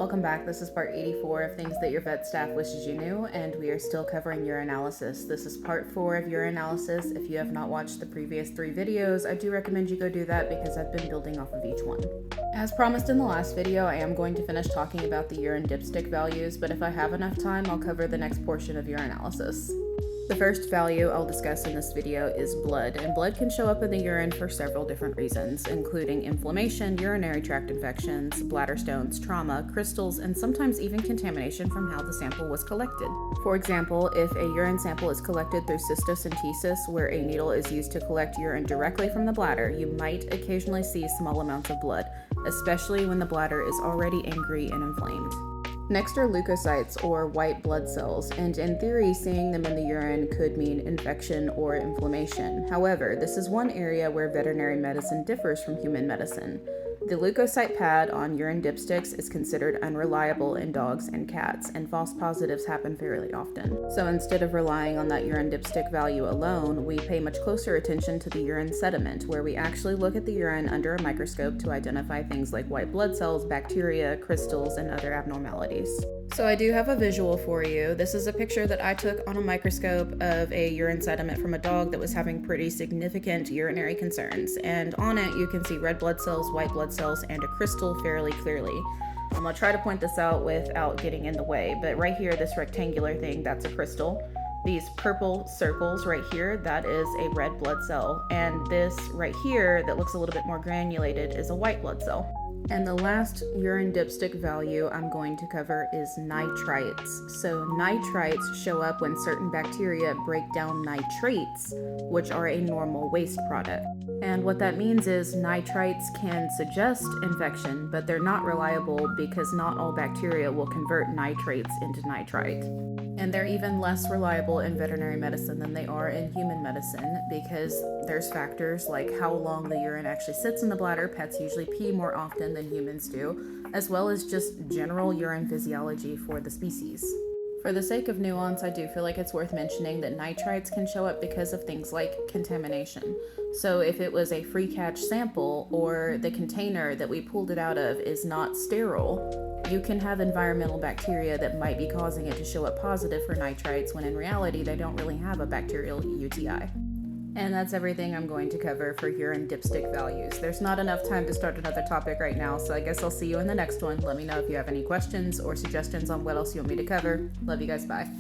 Welcome back. This is part 84 of things that your vet staff wishes you knew, and we are still covering urinalysis. This is part 4 of urinalysis. If you have not watched the previous 3 videos, I do recommend you go do that because I've been building off of each one. As promised in the last video, I am going to finish talking about the urine dipstick values, but if I have enough time, I'll cover the next portion of urinalysis. The first value I'll discuss in this video is blood, and blood can show up in the urine for several different reasons, including inflammation, urinary tract infections, bladder stones, trauma, crystals, and sometimes even contamination from how the sample was collected. For example, if a urine sample is collected through cystocentesis, where a needle is used to collect urine directly from the bladder, you might occasionally see small amounts of blood, especially when the bladder is already angry and inflamed. Next are leukocytes, or white blood cells, and in theory, seeing them in the urine could mean infection or inflammation. However, this is one area where veterinary medicine differs from human medicine. The leukocyte pad on urine dipsticks is considered unreliable in dogs and cats, and false positives happen fairly often. So instead of relying on that urine dipstick value alone, we pay much closer attention to the urine sediment, where we actually look at the urine under a microscope to identify things like white blood cells, bacteria, crystals, and other abnormalities. So I do have a visual for you. This is a picture that I took on a microscope of a urine sediment from a dog that was having pretty significant urinary concerns, and on it you can see red blood cells, white blood cells, and a crystal fairly clearly. I'm gonna try to point this out without getting in the way, but right here, this rectangular thing, that's a crystal. These purple circles right here, that is a red blood cell, and this right here that looks a little bit more granulated is a white blood cell. And the last urine dipstick value I'm going to cover is nitrites. So nitrites show up when certain bacteria break down nitrates, which are a normal waste product. And what that means is nitrites can suggest infection, but they're not reliable because not all bacteria will convert nitrates into nitrite. And they're even less reliable in veterinary medicine than they are in human medicine because there's factors like how long the urine actually sits in the bladder. Pets usually pee more often than humans do, as well as just general urine physiology for the species. For the sake of nuance, I do feel like it's worth mentioning that nitrites can show up because of things like contamination. So if it was a free catch sample or the container that we pulled it out of is not sterile, you can have environmental bacteria that might be causing it to show up positive for nitrites when in reality they don't really have a bacterial UTI. And that's everything I'm going to cover for urine dipstick values. There's not enough time to start another topic right now, so I guess I'll see you in the next one. Let me know if you have any questions or suggestions on what else you want me to cover. Love you guys, bye.